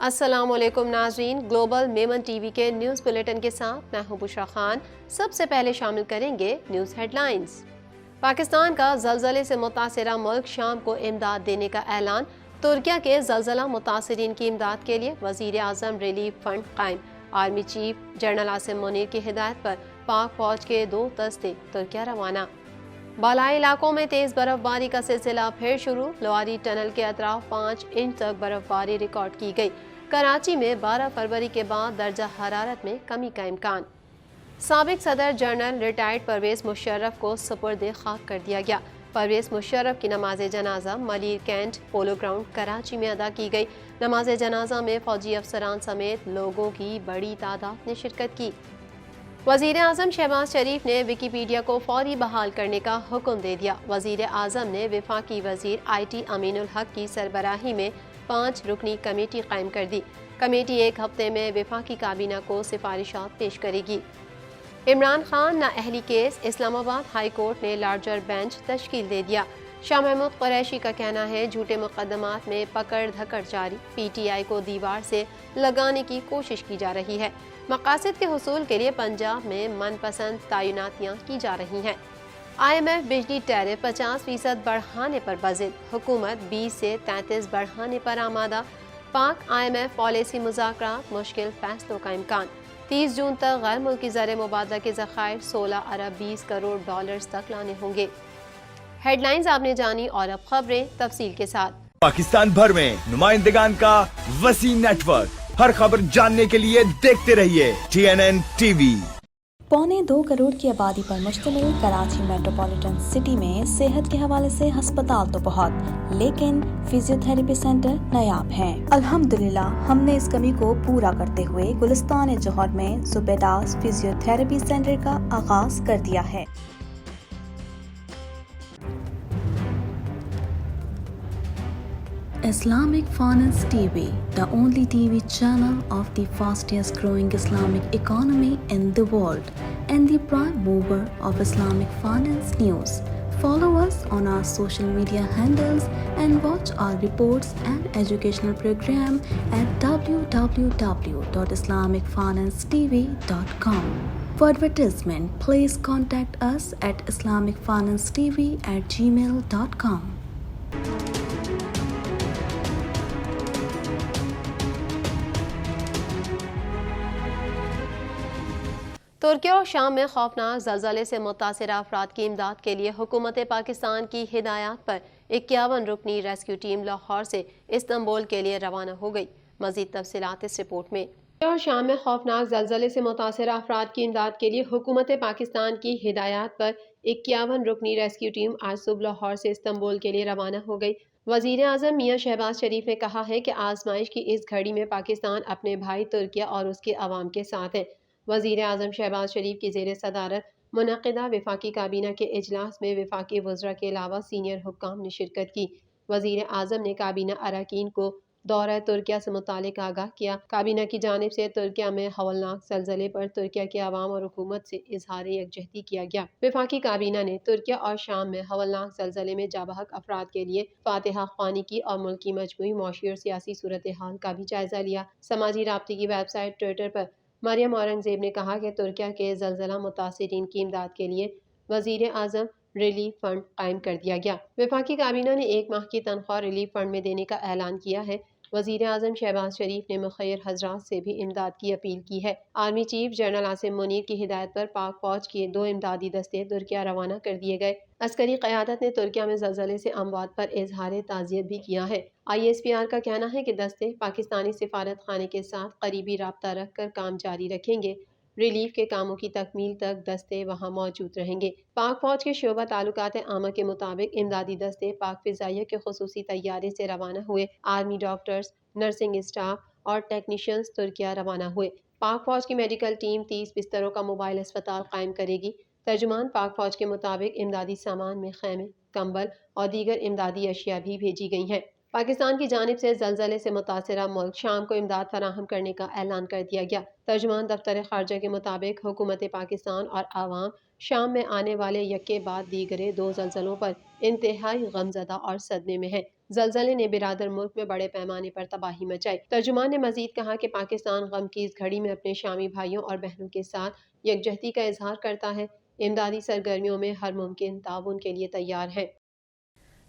السلام علیکم ناظرین، گلوبل میمن ٹی وی کے نیوز بلیٹن کے ساتھ میں ہوں بشرا خان۔ سب سے پہلے شامل کریں گے نیوز ہیڈ لائنز۔ پاکستان کا زلزلے سے متاثرہ ملک شام کو امداد دینے کا اعلان۔ ترکیہ کے زلزلہ متاثرین کی امداد کے لیے وزیر اعظم ریلیف فنڈ قائم۔ Army chief general Asim Munir کی ہدایت پر پاک فوج کے 2 دستے ترکیہ روانہ۔ بالائی علاقوں میں تیز برف باری کا سلسلہ پھر شروع۔ لواری ٹنل کے اطراف 5 انچ تک برف باری ریکارڈ کی گئی۔ کراچی میں 12 فروری کے بعد درجہ حرارت میں کمی کا امکان۔ سابق صدر جنرل ریٹائرڈ پرویز مشرف کو سپرد خاک کر دیا گیا۔ پرویز مشرف کی نماز جنازہ Malir Cantt polo ground Karachi میں ادا کی گئی۔ نماز جنازہ میں فوجی افسران سمیت لوگوں کی بڑی تعداد نے شرکت کی۔ وزیر اعظم شہباز شریف نے ویکیپیڈیا کو فوری بحال کرنے کا حکم دے دیا۔ وزیر اعظم نے وفاقی وزیر آئی ٹی امین الحق کی سربراہی میں 5 رکنی کمیٹی قائم کر دی۔ کمیٹی 1 ہفتے میں وفاقی کابینہ کو سفارشات پیش کرے گی۔ عمران خان نااہلی کیس، اسلام آباد ہائی کورٹ نے لارجر بینچ تشکیل دے دیا۔ شاہ محمود قریشی کا کہنا ہے جھوٹے مقدمات میں پکڑ دھکڑ جاری، پی ٹی آئی کو دیوار سے لگانے کی کوشش کی جا رہی ہے۔ مقاصد کے حصول کے لیے پنجاب میں من پسند تعیناتیاں کی جا رہی ہیں۔ آئی ایم ایف بجلی ٹیرف 50% بڑھانے پر بضد، حکومت 20 سے 33 بڑھانے پر آمادہ۔ پاک آئی ایم ایف پالیسی مذاکرات، مشکل فیصلوں کا امکان۔ 30 جون تک غیر ملکی زر مبادلہ کے ذخائر 16 ارب 20 کروڑ ڈالرز تک لانے ہوں گے۔ ہیڈ لائنز آپ نے جانی اور اب خبریں تفصیل کے ساتھ۔ پاکستان بھر میں نمائندگان کا وسیع نیٹ ورک، ہر خبر جاننے کے لیے دیکھتے رہیے TNN ٹی وی۔ 1.25 کروڑ کی آبادی پر مشتمل کراچی میٹروپولیٹن سٹی میں صحت کے حوالے سے ہسپتال تو بہت، لیکن فزیو تھراپی سینٹر نایاب ہیں۔ الحمدللہ ہم نے اس کمی کو پورا کرتے ہوئے گلستان جوہر میں زبیداس فزیو تھراپی سینٹر کا آغاز کر دیا ہے۔ Islamic Finance TV, the only TV channel of the fastest growing Islamic economy in the world and the prime mover of Islamic finance news. Follow us on our social media handles and watch our reports and educational program at www.islamicfinancetv.com. For advertisement, please contact us at islamicfinancetv@gmail.com. Türkiye اور شام میں خوفناک زلزلے سے متاثرہ افراد کی امداد کے لیے حکومت پاکستان کی ہدایات پر 51 رکنی ریسکیو ٹیم لاہور سے استنبول کے لیے روانہ ہو گئی۔ مزید تفصیلات اس رپورٹ میں۔ ترکیہ اور شام میں خوفناک زلزلے سے متاثرہ افراد کی امداد کے لیے حکومت پاکستان کی ہدایات پر 51 رکنی ریسکیو ٹیم آج صبح لاہور سے استنبول کے لیے روانہ ہو گئی۔ وزیر اعظم میاں شہباز شریف نے کہا ہے کہ آزمائش کی اس گھڑی میں پاکستان اپنے بھائی ترکیہ اور اس کے عوام کے ساتھ ہے۔ وزیر اعظم شہباز شریف کی زیر صدارت منعقدہ وفاقی کابینہ کے اجلاس میں وفاقی وزراء کے علاوہ سینئر حکام نے شرکت کی۔ وزیر اعظم نے کابینہ اراکین کو دورہ ترکیہ سے متعلق آگاہ کیا۔ کابینہ کی جانب سے ترکیہ میں ہولناک زلزلے پر ترکیہ کے عوام اور حکومت سے اظہار یکجہتی کیا گیا۔ وفاقی کابینہ نے ترکیہ اور شام میں ہولناک زلزلے میں جاں بحق افراد کے لیے فاتحہ خوانی کی اور ملک کی مجموعی معاشی اور سیاسی صورتحال کا بھی جائزہ لیا۔ سماجی رابطے کی ویب سائٹ ٹویٹر پر مریم اورنگزیب نے کہا کہ ترکیہ کے زلزلہ متاثرین کی امداد کے لیے وزیر اعظم ریلیف فنڈ قائم کر دیا گیا۔ وفاقی کابینہ نے 1 ماہ کی تنخواہ ریلیف فنڈ میں دینے کا اعلان کیا ہے۔ وزیر اعظم شہباز شریف نے مخیر حضرات سے بھی امداد کی اپیل کی ہے۔ Army chief general Asim Munir کی ہدایت پر پاک فوج کے 2 امدادی دستے ترکیہ روانہ کر دیے گئے۔ عسکری قیادت نے ترکیہ میں زلزلے سے اموات پر اظہار تعزیت بھی کیا ہے۔ ISPR کا کہنا ہے کہ دستے پاکستانی سفارت خانے کے ساتھ قریبی رابطہ رکھ کر کام جاری رکھیں گے۔ ریلیف کے کاموں کی تکمیل تک دستے وہاں موجود رہیں گے۔ پاک فوج کے شعبہ تعلقات عامہ کے مطابق امدادی دستے پاک فضائیہ کے خصوصی طیارے سے روانہ ہوئے۔ آرمی ڈاکٹرز، نرسنگ اسٹاف اور ٹیکنیشینز ترکیہ روانہ ہوئے۔ پاک فوج کی میڈیکل ٹیم 30 بستروں کا موبائل اسپتال قائم کرے گی۔ ترجمان پاک فوج کے مطابق امدادی سامان میں خیمے، کمبل اور دیگر امدادی اشیاء بھی بھیجی گئی ہیں۔ پاکستان کی جانب سے زلزلے سے متاثرہ ملک شام کو امداد فراہم کرنے کا اعلان کر دیا گیا۔ ترجمان دفتر خارجہ کے مطابق حکومت پاکستان اور عوام شام میں آنے والے یکے بعد دیگرے 2 زلزلوں پر انتہائی غمزدہ اور صدمے میں ہیں۔ زلزلے نے برادر ملک میں بڑے پیمانے پر تباہی مچائی۔ ترجمان نے مزید کہا کہ پاکستان غم کی اس گھڑی میں اپنے شامی بھائیوں اور بہنوں کے ساتھ یکجہتی کا اظہار کرتا ہے، امدادی سرگرمیوں میں ہر ممکن تعاون کے لیے تیار ہے۔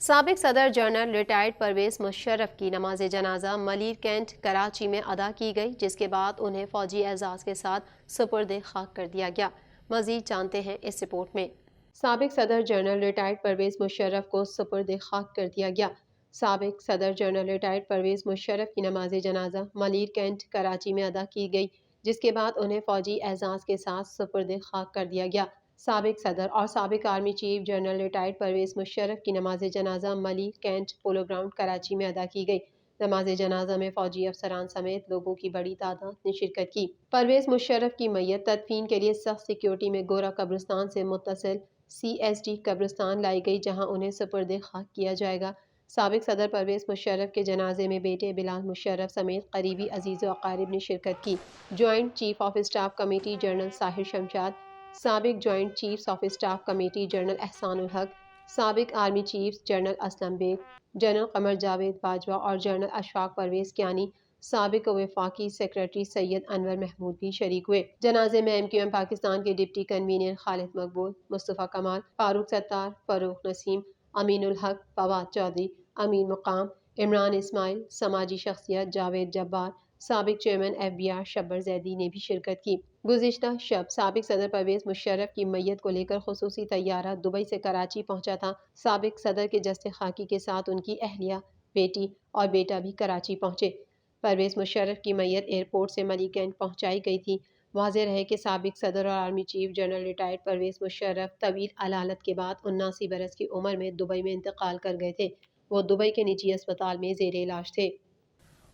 سابق صدر جنرل ریٹائرڈ پرویز مشرف کی نماز جنازہ ملیر کینٹ کراچی میں ادا کی گئی، جس کے بعد انہیں فوجی اعزاز کے ساتھ سپرد خاک کر دیا گیا۔ مزید جانتے ہیں اس رپورٹ میں۔ سابق صدر جنرل ریٹائرڈ پرویز مشرف کو سپرد خاک کر دیا گیا۔ سابق صدر جنرل ریٹائرڈ پرویز مشرف کی نماز جنازہ ملیر کینٹ کراچی میں ادا کی گئی، جس کے بعد انہیں فوجی اعزاز کے ساتھ سپرد خاک کر دیا گیا۔ سابق صدر اور سابق army chief general retired Pervez Musharraf کی نماز جنازہ Malir Cantt polo ground Karachi میں ادا کی گئی۔ نماز جنازہ میں فوجی افسران سمیت لوگوں کی بڑی تعداد نے شرکت کی۔ پرویز مشرف کی میت تدفین کے لیے سخت سیکیورٹی میں گورا قبرستان سے متصل CSD قبرستان لائی گئی، جہاں انہیں سپرد خاک کیا جائے گا۔ سابق صدر پرویز مشرف کے جنازے میں بیٹے بلال مشرف سمیت قریبی عزیز و اقارب نے شرکت کی۔ Joint chief of staff committee general Sahir Shamshad, سابق joint chiefs of staff committee general Ehsan Ul Haq, سابق army chief general Aslam Beg, general Qamar Javed Bajwa اور جنرل اشفاق پرویز کیانی، سابق وفاقی سیکرٹری سید انور محمود بھی شریک ہوئے۔ جنازے میں MQM پاکستان کے ڈپٹی کنوینر خالد مقبول، مصطفیٰ کمال، فاروق ستار، فروخ نسیم، امین الحق، فواد چودھری، امین مقام، عمران اسماعیل، سماجی شخصیت جاوید جبار، سابق چیئرمین FBR شبر زیدی نے بھی شرکت کی۔ گزشتہ شب سابق صدر پرویز مشرف کی میت کو لے کر خصوصی طیارہ دبئی سے کراچی پہنچا تھا۔ سابق صدر کے جسد خاکی کے ساتھ ان کی اہلیہ، بیٹی اور بیٹا بھی کراچی پہنچے۔ پرویز مشرف کی میت ایئرپورٹ سے ملیر کینٹ پہنچائی گئی تھی۔ واضح رہے کہ سابق صدر اور army chief general retired Pervez Musharraf طویل علالت کے بعد 79 برس کی عمر میں دبئی میں انتقال کر گئے تھے۔ وہ دبئی کے نجی اسپتال میں زیر علاج تھے۔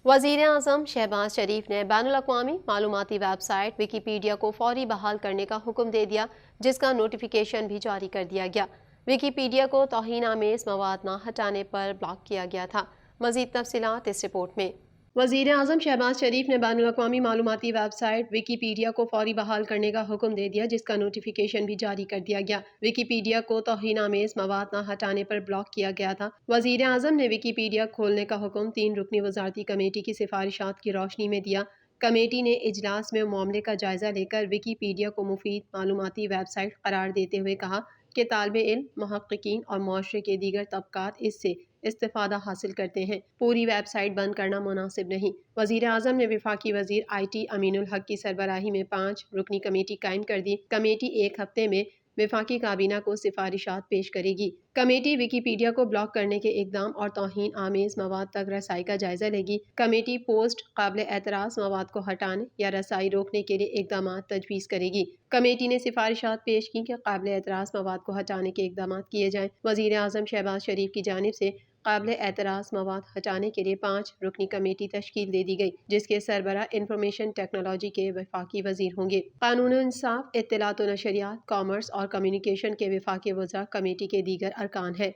وزیر اعظم شہباز شریف نے بین الاقوامی معلوماتی ویب سائٹ ویکیپیڈیا کو فوری بحال کرنے کا حکم دے دیا، جس کا نوٹیفیکیشن بھی جاری کر دیا گیا۔ ویکیپیڈیا کو توہین آمیز مواد نہ ہٹانے پر بلاک کیا گیا تھا۔ مزید تفصیلات اس رپورٹ میں۔ وزیر اعظم شہباز شریف نے بین الاقوامی معلوماتی ویب سائٹ ویکیپیڈیا کو فوری بحال کرنے کا حکم دے دیا، جس کا نوٹیفیکیشن بھی جاری کر دیا گیا۔ ویکیپیڈیا کو توہین آمیز مواد نہ ہٹانے پر بلاک کیا گیا تھا۔ وزیر اعظم نے ویکیپیڈیا کھولنے کا حکم 3 رکنی وزارتی کمیٹی کی سفارشات کی روشنی میں دیا۔ کمیٹی نے اجلاس میں معاملے کا جائزہ لے کر ویکیپیڈیا کو مفید معلوماتی ویب سائٹ قرار دیتے ہوئے کہا کہ طالب علم، محققین اور معاشرے کے دیگر طبقات اس سے استفادہ حاصل کرتے ہیں۔ پوری ویب سائٹ بند کرنا مناسب نہیں۔ وزیر اعظم نے وفاقی وزیر IT امین الحق کی سربراہی میں 5 رکنی کمیٹی قائم کر دی۔ کمیٹی 1 ہفتے میں وفاقی کابینہ کو سفارشات پیش کرے گی۔ کمیٹی ویکیپیڈیا کو بلاک کرنے کے اقدام اور توہین آمیز مواد تک رسائی کا جائزہ لے گی۔ کمیٹی پوسٹ قابل اعتراض مواد کو ہٹانے یا رسائی روکنے کے لیے اقدامات تجویز کرے گی۔ کمیٹی نے سفارشات پیش کی کہ قابل اعتراض مواد کو ہٹانے کے اقدامات کیے جائیں۔ وزیر اعظم شہباز شریف کی جانب سے قابل اعتراض مواد ہٹانے کے لیے 5 رکنی کمیٹی تشکیل دے دی گئی، جس کے سربراہ انفارمیشن ٹیکنالوجی کے وفاقی وزیر ہوں گے۔ قانون و انصاف، اطلاعات و نشریات، کامرس اور کمیونیکیشن کے وفاقی وزراء کمیٹی کے دیگر ارکان ہیں۔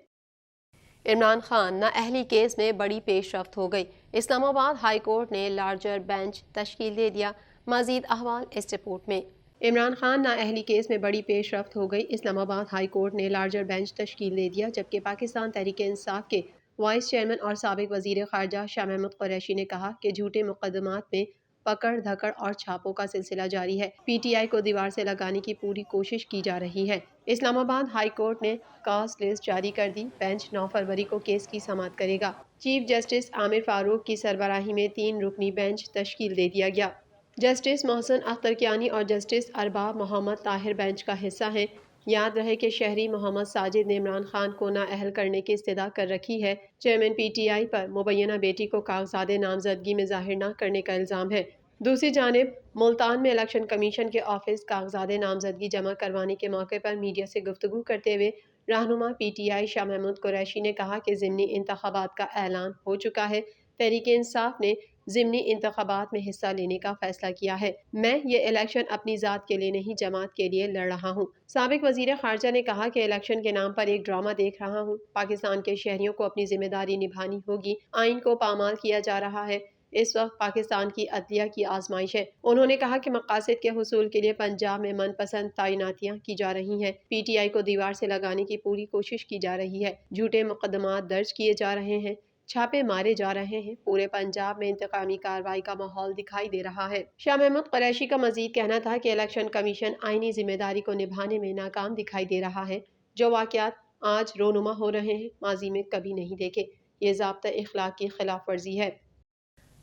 عمران خان نااہلی کیس میں بڑی پیش رفت ہو گئی، اسلام آباد ہائی کورٹ نے لارجر بینچ تشکیل دے دیا۔ مزید احوال اس رپورٹ میں۔ عمران خان نااہلی کیس میں بڑی پیش رفت ہو گئی، اسلام آباد ہائی کورٹ نے لارجر بینچ تشکیل دے دیا، جبکہ پاکستان تحریک انصاف کے وائس چیئرمین اور سابق وزیر خارجہ شاہ محمود قریشی نے کہا کہ جھوٹے مقدمات میں پکڑ دھکڑ اور چھاپوں کا سلسلہ جاری ہے۔ PTI کو دیوار سے لگانے کی پوری کوشش کی جا رہی ہے۔ اسلام آباد ہائی کورٹ نے کاز لسٹ جاری کر دی، بینچ 9 فروری کو کیس کی سماعت کرے گا۔ چیف جسٹس عامر فاروق کی سربراہی میں 3 رکنی بینچ تشکیل دے دیا گیا۔ جسٹس محسن اختر کیانی اور جسٹس ارباب محمد طاہر بینچ کا حصہ ہیں۔ یاد رہے کہ شہری محمد ساجد نے عمران خان کو نااہل کرنے کی استدعا کر رکھی ہے۔ چیئرمین PTI پر مبینہ بیٹی کو کاغذات نامزدگی میں ظاہر نہ کرنے کا الزام ہے۔ دوسری جانب ملتان میں الیکشن کمیشن کے آفس کاغذات نامزدگی جمع کروانے کے موقع پر میڈیا سے گفتگو کرتے ہوئے رہنما PTI شاہ محمود قریشی نے کہا کہ ضمنی انتخابات کا اعلان ہو چکا ہے۔ تحریک انصاف نے ضمنی انتخابات میں حصہ لینے کا فیصلہ کیا ہے۔ میں یہ الیکشن اپنی ذات کے لیے نہیں، جماعت کے لیے لڑ رہا ہوں۔ سابق وزیر خارجہ نے کہا کہ الیکشن کے نام پر ایک ڈرامہ دیکھ رہا ہوں۔ پاکستان کے شہریوں کو اپنی ذمہ داری نبھانی ہوگی۔ آئین کو پامال کیا جا رہا ہے۔ اس وقت پاکستان کی عدلیہ کی آزمائش ہے۔ انہوں نے کہا کہ مقاصد کے حصول کے لیے پنجاب میں من پسند تعیناتیاں کی جا رہی ہیں۔ PTI کو دیوار سے لگانے کی پوری کوشش کی جا رہی ہے۔ جھوٹے مقدمات درج کیے جا رہے ہیں۔ چھاپے مارے جا رہے ہیں۔ پورے پنجاب میں انتقامی کارروائی کا ماحول دکھائی دے رہا ہے۔ شاہ محمود قریشی کا مزید کہنا تھا کہ الیکشن کمیشن آئینی ذمہ داری کو نبھانے میں ناکام دکھائی دے رہا ہے۔ جو واقعات آج رونما ہو رہے ہیں ماضی میں کبھی نہیں دیکھے۔ یہ ضابطۂ اخلاق کی خلاف ورزی ہے۔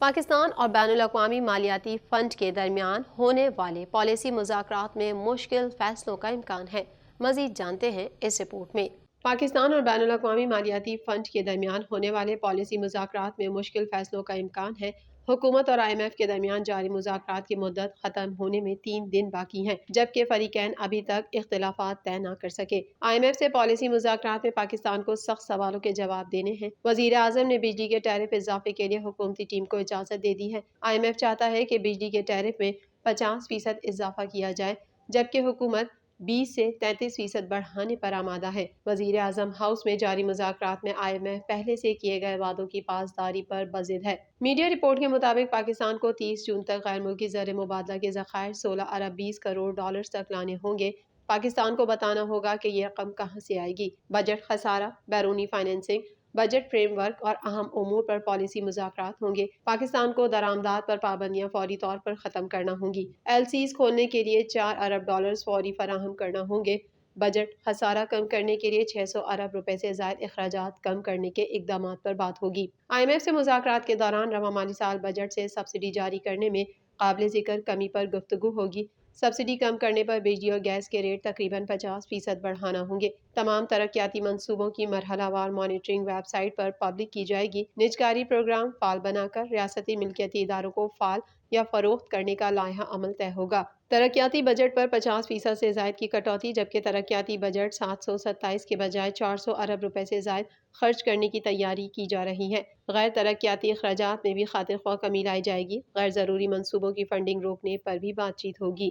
پاکستان اور بین الاقوامی مالیاتی فنڈ کے درمیان ہونے والے پالیسی مذاکرات میں مشکل فیصلوں کا امکان ہے۔ مزید جانتے ہیں اس رپورٹ میں۔ پاکستان اور بین الاقوامی مالیاتی فنڈ کے درمیان ہونے والے پالیسی مذاکرات میں مشکل فیصلوں کا امکان ہے۔ حکومت اور IMF کے درمیان جاری مذاکرات کی مدت ختم ہونے میں 3 دن باقی ہیں، جبکہ فریقین ابھی تک اختلافات طے نہ کر سکے۔ IMF سے پالیسی مذاکرات میں پاکستان کو سخت سوالوں کے جواب دینے ہیں۔ وزیر اعظم نے بجلی کے ٹیرف اضافے کے لیے حکومتی ٹیم کو اجازت دے دی ہے۔ IMF چاہتا ہے کہ بجلی کے ٹیرف میں 50% اضافہ کیا جائے، جبکہ حکومت 20 سے 33% بڑھانے پر آمادہ ہے۔ وزیر اعظم ہاؤس میں جاری مذاکرات میں IMF پہلے سے کیے گئے وعدوں کی پاسداری پر بضد ہے۔ میڈیا رپورٹ کے مطابق پاکستان کو 30 جون تک غیر ملکی زر مبادلہ کے ذخائر 16 ارب 20 کروڑ ڈالرز تک لانے ہوں گے۔ پاکستان کو بتانا ہوگا کہ یہ رقم کہاں سے آئے گی۔ بجٹ خسارہ، بیرونی فائنینسنگ، بجٹ فریم ورک اور اہم امور پر پالیسی مذاکرات ہوں گے۔ پاکستان کو درآمدات پر پابندیاں فوری طور پر ختم کرنا ہوں گی۔ LCs کھولنے کے لیے 4 ارب ڈالرز فوری فراہم کرنا ہوں گے۔ بجٹ خسارہ کم کرنے کے لیے 600 ارب روپے سے زائد اخراجات کم کرنے کے اقدامات پر بات ہوگی۔ IMF سے مذاکرات کے دوران رواں مالی سال بجٹ سے سبسڈی جاری کرنے میں قابل ذکر کمی پر گفتگو ہوگی۔ سبسڈی کم کرنے پر بجلی اور گیس کے ریٹ تقریباً 50% بڑھانا ہوں گے۔ تمام ترقیاتی منصوبوں کی مرحلہ وار مانیٹرنگ ویب سائٹ پر پبلک کی جائے گی۔ نجکاری پروگرام فعال بنا کر ریاستی ملکیتی اداروں کو فعال یا فروخت کرنے کا لائحہ عمل طے ہوگا۔ ترقیاتی بجٹ پر 50% سے زائد کی کٹوتی، جبکہ ترقیاتی بجٹ 727 کے بجائے 400 ارب روپے سے زائد خرچ کرنے کی تیاری کی جا رہی ہے۔ غیر ترقیاتی اخراجات میں بھی خاطر خواہ کمی لائی جائے گی۔ غیر ضروری منصوبوں کی فنڈنگ روکنے پر بھی بات چیت ہوگی۔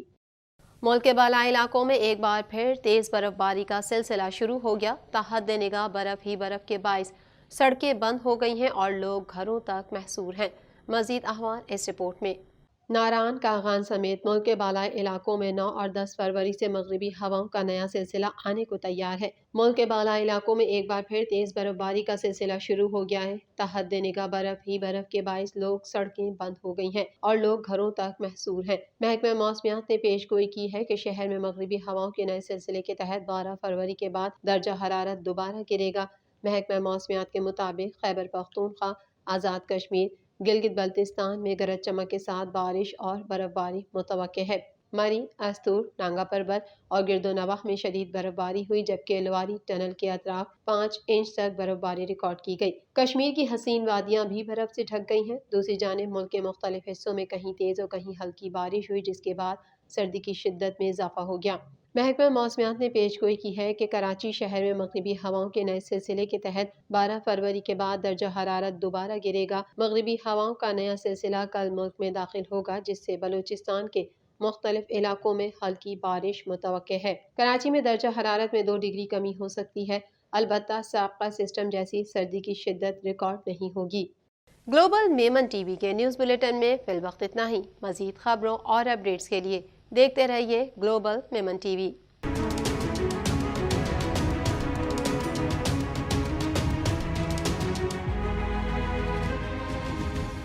ملک کے بالائی علاقوں میں ایک بار پھر تیز برف باری کا سلسلہ شروع ہو گیا۔ تحت نگاہ برف ہی برف کے باعث سڑکیں بند ہو گئی ہیں اور لوگ گھروں تک محصور ہیں۔ مزید احوال اس رپورٹ میں۔ ناران، کاغان سمیت ملک کے بالائی علاقوں میں 9 اور 10 فروری سے مغربی ہواؤں کا نیا سلسلہ آنے کو تیار ہے۔ ملک کے بالائی علاقوں میں ایک بار پھر تیز برف باری کا سلسلہ شروع ہو گیا ہے۔ تحت نگاہ برف ہی برف کے باعث لوگ سڑکیں بند ہو گئی ہیں اور لوگ گھروں تک محصور ہیں۔ محکمہ موسمیات نے پیش گوئی کی ہے کہ شہر میں مغربی ہواؤں کے نئے سلسلے کے تحت 12 فروری کے بعد درجہ حرارت دوبارہ گرے گا۔ محکمہ موسمیات کے مطابق خیبر پختونخوا، آزاد کشمیر، گلگت بلتستان میں گرج چمک کے ساتھ بارش اور برف باری متوقع ہے۔ مری، استور، نانگا پربت اور گرد و نواح میں شدید برف باری ہوئی، جبکہ لواری ٹنل کے اطراف 5 انچ تک برف باری ریکارڈ کی گئی۔ کشمیر کی حسین وادیاں بھی برف سے ڈھک گئی ہیں۔ دوسری جانب ملک کے مختلف حصوں میں کہیں تیز اور کہیں ہلکی بارش ہوئی، جس کے بعد سردی کی شدت میں اضافہ ہو گیا۔ محکمہ موسمیات نے پیش گوئی کی ہے کہ کراچی شہر میں مغربی ہواؤں کے نئے سلسلے کے تحت 12 فروری کے بعد درجہ حرارت دوبارہ گرے گا۔ مغربی ہواؤں کا نیا سلسلہ کل ملک میں داخل ہوگا، جس سے بلوچستان کے مختلف علاقوں میں ہلکی بارش متوقع ہے۔ کراچی میں درجہ حرارت میں 2 ڈگری کمی ہو سکتی ہے، البتہ سابقہ سسٹم جیسی سردی کی شدت ریکارڈ نہیں ہوگی۔ گلوبل میمن ٹی وی کے نیوز بلیٹن میں فی الوقت اتنا ہی۔ مزید خبروں اور اپڈیٹس کے لیے دیکھتے رہیے گلوبل میمن ٹی وی۔